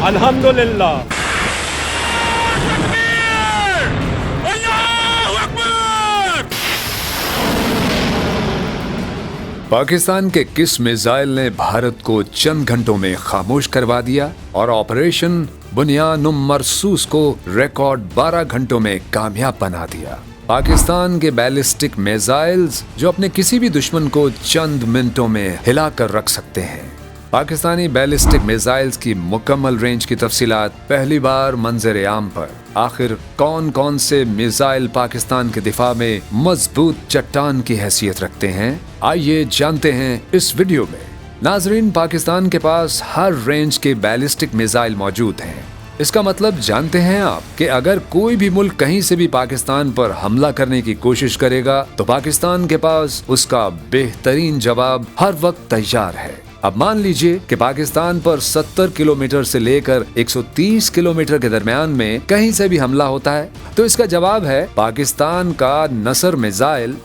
अल्हम्दुलिल्लाह। पाकिस्तान के किस मिसाइल ने भारत को चंद घंटों में खामोश करवा दिया और ऑपरेशन बुनियान मरसूस को रिकॉर्ड 12 घंटों में कामयाब बना दिया। पाकिस्तान के बैलिस्टिक मिसाइल्स जो अपने किसी भी दुश्मन को चंद मिनटों में हिलाकर रख सकते हैं। पाकिस्तानी बैलिस्टिक मिसाइल्स की मुकम्मल रेंज की तफसीलात पहली बार मंजर आम पर। आखिर कौन कौन से मिसाइल पाकिस्तान के दिफा में मजबूत चट्टान की हैसियत रखते हैं, आइए जानते हैं इस वीडियो में। नाजरीन, पाकिस्तान के पास हर रेंज के बैलिस्टिक मिसाइल मौजूद हैं। इसका मतलब जानते हैं आप कि अगर कोई भी मुल्क कहीं से भी पाकिस्तान पर हमला करने की कोशिश करेगा तो पाकिस्तान के पास उसका बेहतरीन जवाब हर वक्त तैयार है। अब मान लीजिए कि पाकिस्तान पर 70 किलोमीटर से लेकर 130 किलोमीटर के दरमियान में कहीं से भी हमला होता है तो इसका जवाब है पाकिस्तान का नसर मिसाइल।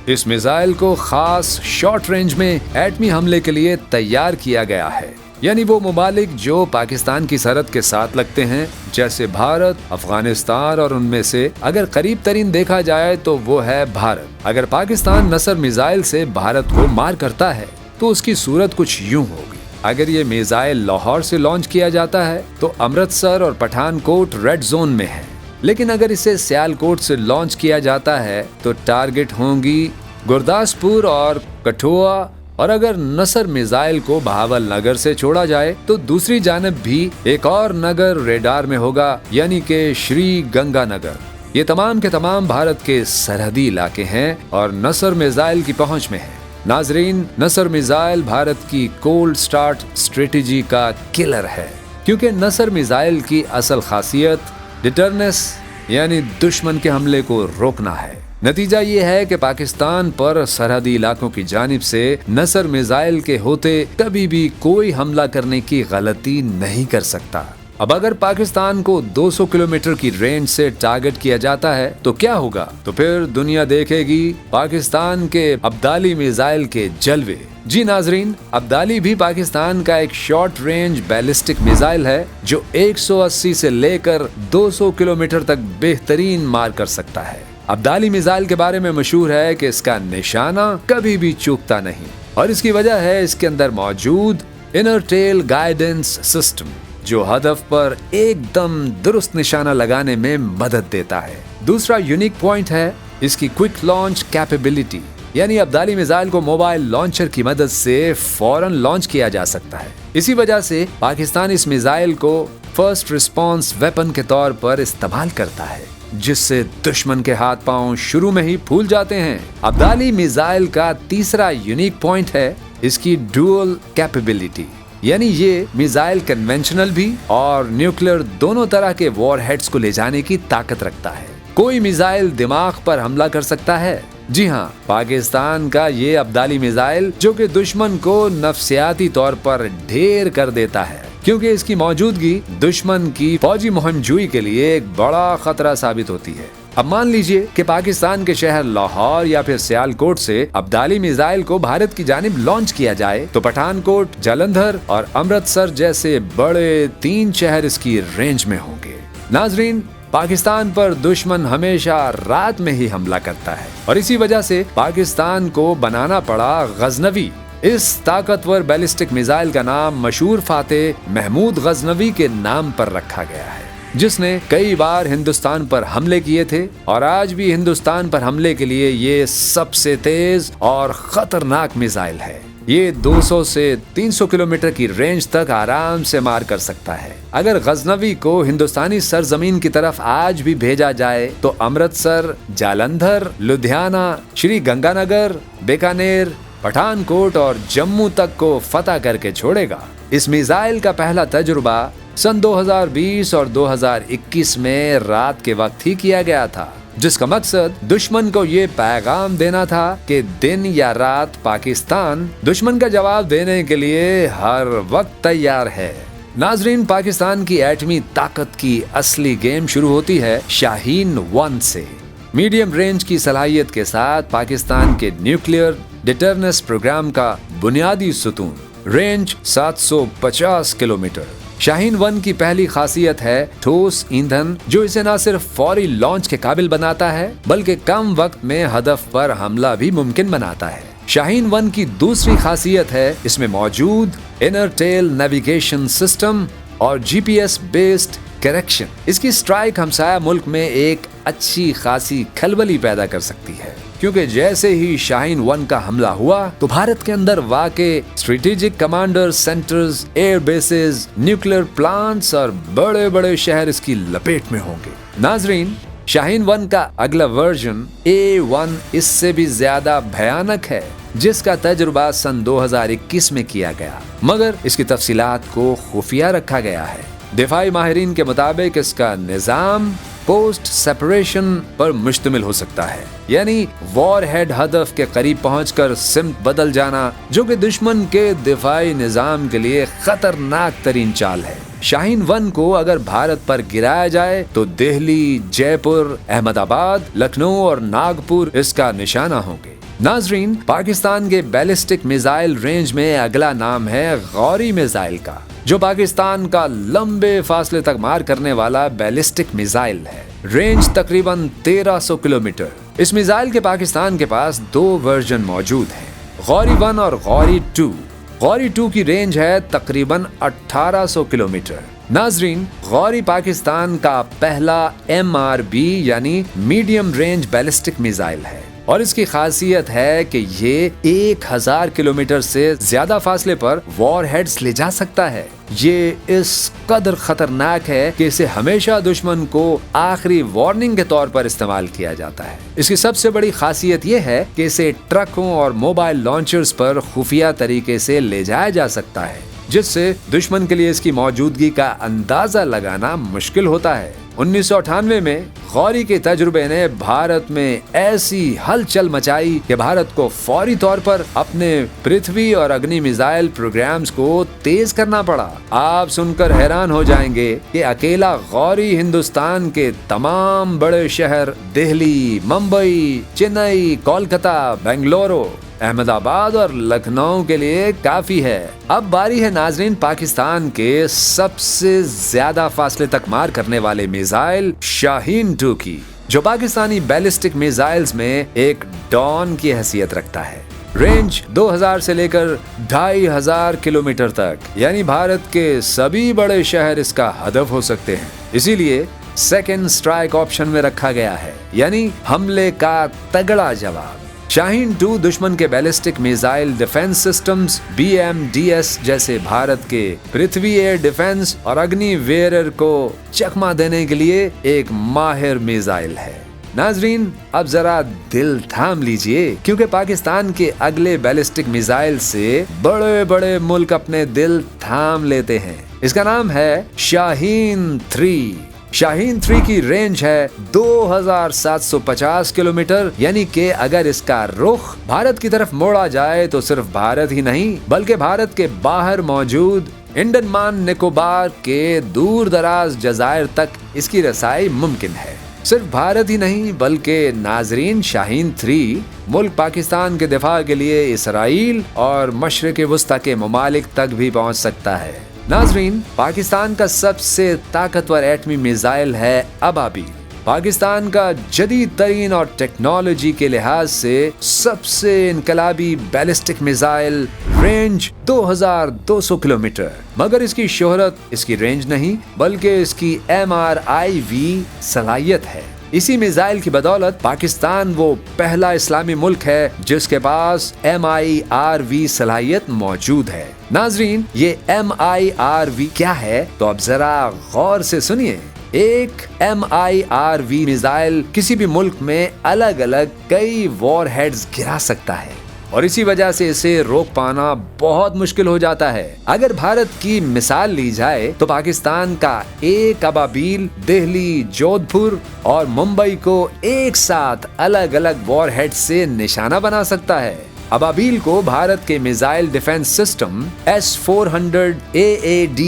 इस मिसाइल को खास शॉर्ट रेंज में एटमी हमले के लिए तैयार किया गया है, यानी वो ममालिक जो पाकिस्तान की सरहद के साथ लगते हैं जैसे भारत, अफगानिस्तान और उनमें से अगर करीब तरीन देखा जाए तो वो है भारत। अगर पाकिस्तान नसर मिसाइल से भारत को मार करता है तो उसकी सूरत कुछ यूं होगी। अगर ये मिसाइल लाहौर से लॉन्च किया जाता है तो अमृतसर और पठानकोट रेड जोन में है, लेकिन अगर इसे सियालकोट से लॉन्च किया जाता है तो टारगेट होंगी गुरदासपुर और कठुआ। और अगर नसर मिसाइल को बहावल नगर से छोड़ा जाए तो दूसरी जानब भी एक और नगर रेडार में होगा, यानी कि श्री गंगानगर। ये तमाम के तमाम भारत के सरहदी इलाके हैं और नसर मिसाइल की पहुंच में है। नाजरीन, नसर मिसाइल भारत की कोल्ड स्टार्ट स्ट्रेटेजी का किलर है, क्योंकि नसर मिसाइल की असल खासियत डिटरनेस यानी दुश्मन के हमले को रोकना है। नतीजा ये है कि पाकिस्तान पर सरहदी इलाकों की जानिब से नसर मिसाइल के होते कभी भी कोई हमला करने की गलती नहीं कर सकता। अब अगर पाकिस्तान को 200 किलोमीटर की रेंज से टारगेट किया जाता है तो क्या होगा? तो फिर दुनिया देखेगी पाकिस्तान के अब्दाली मिसाइल के जलवे। जी नाजरीन, अब्दाली भी पाकिस्तान का एक शॉर्ट रेंज बैलिस्टिक मिसाइल है जो 180 से लेकर 200 किलोमीटर तक बेहतरीन मार कर सकता है। अब्दाली मिसाइल के बारे में मशहूर है कि इसका निशाना कभी भी चूकता नहीं और इसकी वजह है इसके अंदर मौजूद इनर टेल गाइडेंस सिस्टम जो हदफ पर एकदम दुरुस्त निशाना लगाने में मदद देता है। दूसरा यूनिक पॉइंट है इसकी क्विक लॉन्च कैपेबिलिटी, यानी अब्दाली मिसाइल को मोबाइल लॉन्चर की मदद से फौरन लॉन्च किया जा सकता है। इसी वजह से पाकिस्तान इस मिसाइल को फर्स्ट रिस्पॉन्स वेपन के तौर पर इस्तेमाल करता है, जिससे दुश्मन के हाथ पांव शुरू में ही फूल जाते हैं। अब्दाली मिसाइल का तीसरा यूनिक पॉइंट है इसकी डुअल कैपेबिलिटी, यानी ये मिसाइल कन्वेंशनल भी और न्यूक्लियर दोनों तरह के वॉरहेड्स को ले जाने की ताकत रखता है। कोई मिसाइल दिमाग पर हमला कर सकता है। जी हाँ, पाकिस्तान का ये अब्दाली मिसाइल जो कि दुश्मन को नफसियाती तौर पर ढेर कर देता है, क्योंकि इसकी मौजूदगी दुश्मन की फौजी मुहिमजोई के लिए एक बड़ा खतरा साबित होती है। अब मान लीजिए कि पाकिस्तान के शहर लाहौर या फिर सियालकोट से अब्दाली मिसाइल को भारत की जानिब लॉन्च किया जाए तो पठानकोट, जालंधर और अमृतसर जैसे बड़े 3 शहर इसकी रेंज में होंगे। नाजरीन, पाकिस्तान पर दुश्मन हमेशा रात में ही हमला करता है और इसी वजह से पाकिस्तान को बनाना पड़ा गजनवी। इस ताकतवर बैलिस्टिक मिसाइल का नाम मशहूर फातेह महमूद गजनवी के नाम पर रखा गया है, जिसने कई बार हिंदुस्तान पर हमले किए थे और आज भी हिंदुस्तान पर हमले के लिए ये सबसे तेज और खतरनाक मिसाइल है। ये 200 से 300 किलोमीटर की रेंज तक आराम से मार कर सकता है। अगर गजनवी को हिंदुस्तानी सरजमीन की तरफ आज भी भेजा जाए तो अमृतसर, जालंधर, लुधियाना, श्री गंगानगर, बीकानेर, पठानकोट और जम्मू तक को फतह करके छोड़ेगा। इस मिसाइल का पहला तजुर्बा सन 2020 और 2021 में रात के वक्त ही किया गया था, जिसका मकसद दुश्मन को ये पैगाम देना था कि दिन या रात पाकिस्तान दुश्मन का जवाब देने के लिए हर वक्त तैयार है। नाजरीन, पाकिस्तान की एटमी ताकत की असली गेम शुरू होती है शाहीन 1 से। मीडियम रेंज की सलाहियत के साथ पाकिस्तान के न्यूक्लियर डिटरनेंस प्रोग्राम का बुनियादी सुतून। Range 750 kilometre. शाहीन 1 की पहली खासियत है ठोस ईंधन, जो इसे न सिर्फ फौरी लॉन्च के काबिल बनाता है बल्कि कम वक्त में हदफ पर हमला भी मुमकिन बनाता है। शाहीन 1 की दूसरी खासियत है इसमें मौजूद इनर टेल नेविगेशन सिस्टम और जीपीएस बेस्ड करेक्शन। इसकी स्ट्राइक हमसाया मुल्क में एक अच्छी खासी खलबली पैदा कर सकती है, क्योंकि जैसे ही शाहीन 1 का हमला हुआ तो भारत के अंदर वाक़े strategic commander centres, air bases, nuclear plants और बड़े बड़े शहर इसकी लपेट में होंगे। नाजरीन, शाहीन 1 का अगला वर्जन A1 इससे भी ज्यादा भयानक है, जिसका तजुर्बा सन 2021 में किया गया, मगर इसकी तफसीलात को खुफिया रखा गया है। दिफाई माहिरीन के मुताबिक इसका निजाम पोस्ट सेपरेशन पर मुश्तमिल हो सकता है, यानी वॉर हेड हदफ के करीब पहुंचकर सिमत बदल जाना, जो कि दुश्मन के दिफाई निजाम के लिए खतरनाक तरीन चाल है। शाहीन 1 को अगर भारत पर गिराया जाए तो दिल्ली, जयपुर, अहमदाबाद, लखनऊ और नागपुर इसका निशाना होंगे। नाजरीन, पाकिस्तान के बैलिस्टिक मिसाइल रेंज में अगला नाम है गौरी मिसाइल का, जो पाकिस्तान का लंबे फासले तक मार करने वाला बैलिस्टिक मिसाइल है। रेंज तकरीबन 1300 किलोमीटर। इस मिसाइल के पाकिस्तान के पास 2 वर्जन मौजूद हैं, गौरी 1 और गौरी 2। गौरी 2 की रेंज है तकरीबन 1800 किलोमीटर। नाजरीन, गौरी पाकिस्तान का पहला MRB यानी मीडियम रेंज बैलिस्टिक मिसाइल है और इसकी खासियत है कि ये 1000 किलोमीटर से ज्यादा फासले पर वॉर हेड्स ले जा सकता है। ये इस कदर खतरनाक है कि इसे हमेशा दुश्मन को आखिरी वार्निंग के तौर पर इस्तेमाल किया जाता है। इसकी सबसे बड़ी खासियत ये है कि इसे ट्रकों और मोबाइल लॉन्चर्स पर खुफिया तरीके से ले जाया जा सकता है, जिससे दुश्मन के लिए इसकी मौजूदगी का अंदाजा लगाना मुश्किल होता है। 1998 में गौरी के तजुर्बे ने भारत में ऐसी हलचल मचाई कि भारत को फौरी तौर पर अपने पृथ्वी और अग्नि मिसाइल प्रोग्राम्स को तेज करना पड़ा। आप सुनकर हैरान हो जाएंगे कि अकेला गौरी हिंदुस्तान के तमाम बड़े शहर दिल्ली, मुंबई, चेन्नई, कोलकाता, बेंगलुरु, अहमदाबाद और लखनऊ के लिए काफी है। अब बारी है नाजरीन पाकिस्तान के सबसे ज्यादा फासले तक मार करने वाले मिसाइल शाहीन 2 की, जो पाकिस्तानी बैलिस्टिक मिसाइल्स में एक डॉन की हैसियत रखता है। रेंज 2000 से लेकर 2500 किलोमीटर तक, यानी भारत के सभी बड़े शहर इसका हदफ हो सकते हैं। इसीलिए सेकेंड स्ट्राइक ऑप्शन में रखा गया है, यानी हमले का तगड़ा जवाब। शाहीन 2 दुश्मन के ballistic missile defence systems BMDS जैसे भारत के पृथ्वी एयर डिफेंस और अग्नि वेयर को चकमा देने के लिए एक माहिर मिसाइल है। नाजरीन, अब जरा दिल थाम लीजिए, क्योंकि पाकिस्तान के अगले बैलिस्टिक मिसाइल से बड़े बड़े मुल्क अपने दिल थाम लेते हैं। इसका नाम है शाहीन 3। शाहीन 3 की रेंज है 2750 किलोमीटर, यानी कि अगर इसका रुख भारत की तरफ मोड़ा जाए तो सिर्फ भारत ही नहीं बल्कि भारत के बाहर मौजूद अंडमान निकोबार के दूर दराज जजायर तक इसकी रसाई मुमकिन है। सिर्फ भारत ही नहीं बल्कि नाजरीन, शाहीन 3 मुल्क पाकिस्तान के दिफा के लिए इसराइल और मशरिक़ वस्ता के ममालिक तक भी पहुंच सकता है। नाजरीन, पाकिस्तान का सबसे ताकतवर एटमी मिसाइल है अबाबील। पाकिस्तान का जदीद तरीन और टेक्नोलॉजी के लिहाज से सबसे इनकलाबी बैलिस्टिक मिसाइल, रेंज 2200 किलोमीटर। मगर इसकी शोहरत इसकी रेंज नहीं बल्कि इसकी MRIV सलाहियत है। इसी मिसाइल की बदौलत पाकिस्तान वो पहला इस्लामी मुल्क है जिसके पास MIRV सलाहियत मौजूद है। नाजरीन, ये MIRV क्या है तो अब जरा गौर से सुनिए। एक MIRV मिसाइल किसी भी मुल्क में अलग अलग कई वॉर हेड्स गिरा सकता है और इसी वजह से इसे रोक पाना बहुत मुश्किल हो जाता है। अगर भारत की मिसाल ली जाए तो पाकिस्तान का एक अबाबील दिल्ली, जोधपुर और मुंबई को एक साथ अलग अलग वॉर हेड से निशाना बना सकता है। अबाबील को भारत के missile defence system S-400 AAD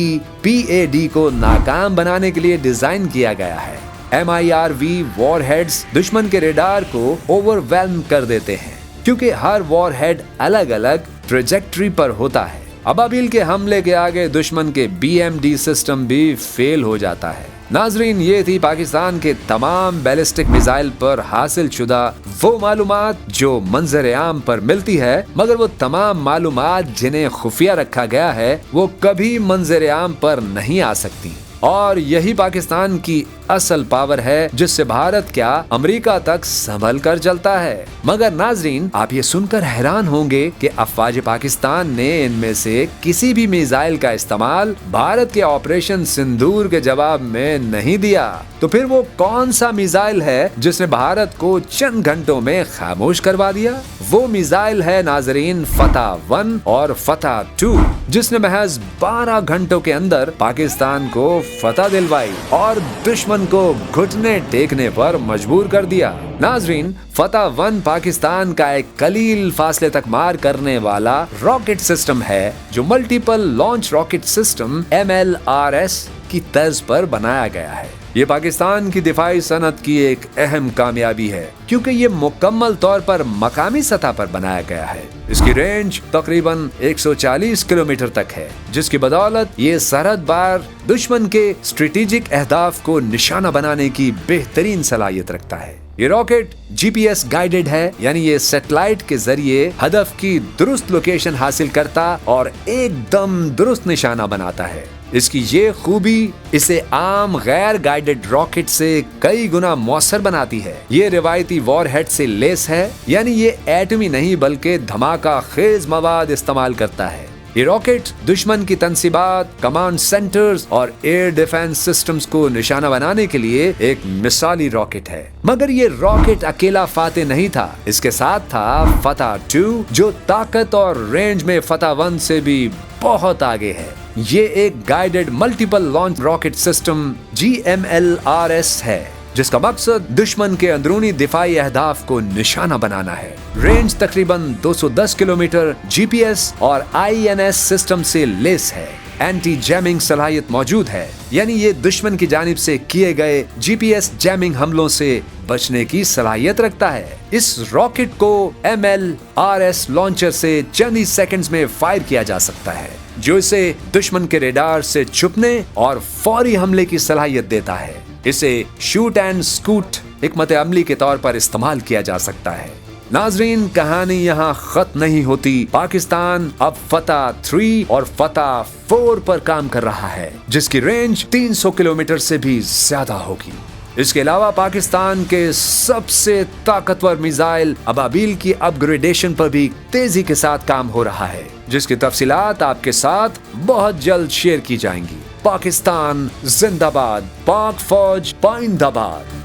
PAD को नाकाम बनाने के लिए डिजाइन किया गया है। MIRV वॉरहेड्स दुश्मन के रेडार को ओवरवेल्म कर देते हैं, क्योंकि हर वॉरहेड अलग अलग ट्रेजेक्टरी पर होता है। अबाबिल के हमले के आगे दुश्मन के BMD सिस्टम भी फेल हो जाता है। नाजरीन, ये थी पाकिस्तान के तमाम बैलिस्टिक मिसाइल पर हासिल शुदा वो मालूमात जो मंजर आम पर मिलती है, मगर वो तमाम मालूमात जिन्हें खुफिया रखा गया है वो कभी मंजर आम पर नहीं आ सकती। और यही पाकिस्तान की असल पावर है जिससे भारत क्या अमेरिका तक संभल कर चलता है। मगर नाजरीन, आप ये सुनकर हैरान होंगे कि अफवाज पाकिस्तान ने इनमें से किसी भी मिसाइल का इस्तेमाल भारत के ऑपरेशन सिंदूर के जवाब में नहीं दिया। तो फिर वो कौन सा मिसाइल है जिसने भारत को चंद घंटों में खामोश करवा दिया? वो मिसाइल है नाजरीन फतह 1 और फतह 2, जिसने महज 12 घंटों के अंदर पाकिस्तान को फतह दिलवाई और दुश्मन को घुटने टेकने पर मजबूर कर दिया। नाजरीन, फतह 1 पाकिस्तान का एक कलील फासले तक मार करने वाला रॉकेट सिस्टम है जो multiple launch rocket system MLRS की तर्ज पर बनाया गया है। ये पाकिस्तान की दिफाई सनत की एक अहम कामयाबी है, क्योंकि ये मुकम्मल तौर पर मकामी सतह पर बनाया गया है। इसकी रेंज तकरीबन 140 किलोमीटर तक है, जिसकी बदौलत ये सरहद पार दुश्मन के स्ट्रेटेजिक अहदाफ को निशाना बनाने की बेहतरीन सलाहियत रखता है। ये रॉकेट GPS गाइडेड है, यानी ये सैटेलाइट के जरिए हदफ की दुरुस्त लोकेशन हासिल करता और एकदम दुरुस्त निशाना बनाता है। इसकी ये खूबी इसे आम गैर गाइडेड रॉकेट से कई गुना मौसर बनाती है। ये रिवायती वॉरहेड से लेस है, यानी ये एटमी नहीं बल्कि धमाका खेज मवाद इस्तेमाल करता है। ये रॉकेट दुश्मन की तंसीबात, कमांड सेंटर्स और एयर डिफेंस सिस्टम्स को निशाना बनाने के लिए एक मिसाली रॉकेट है। मगर ये रॉकेट अकेला फाते नहीं था, इसके साथ था फतह 2 जो ताकत और रेंज में फतह 1 से भी बहुत आगे है। ये एक guided multiple launch rocket system GMLRS है, जिसका मकसद दुश्मन के अंदरूनी दिफाई अहदाफ को निशाना बनाना है। रेंज तकरीबन 210 किलोमीटर, GPS और INS सिस्टम से लेस है। एंटी जैमिंग सलाहियत मौजूद है, यानी ये दुश्मन की जानिब से किए गए GPS जैमिंग हमलों से बचने की सलाहियत रखता है। इस रॉकेट को MLRS लॉन्चर से चंद ही सेकंड्स में फायर किया जा सकता है, जो इसे दुश्मन के रेडार से छुपने और फौरी हमले की सलाहियत देता है। इसे शूट एंड स्कूट हिकमत अमली के तौर पर इस्तेमाल किया जा सकता है। नाजरीन, कहानी यहाँ खत्म नहीं होती। पाकिस्तान अब फतह 3 और फतह 4 पर काम कर रहा है, जिसकी रेंज 300 किलोमीटर से भी ज्यादा होगी। इसके अलावा पाकिस्तान के सबसे ताकतवर मिसाइल अबाबिल की अपग्रेडेशन पर भी तेजी के साथ काम हो रहा है, जिसकी तफसीलात आपके साथ बहुत जल्द शेयर की जाएंगी। पाकिस्तान जिंदाबाद, पाक फौज पाइंदाबाद।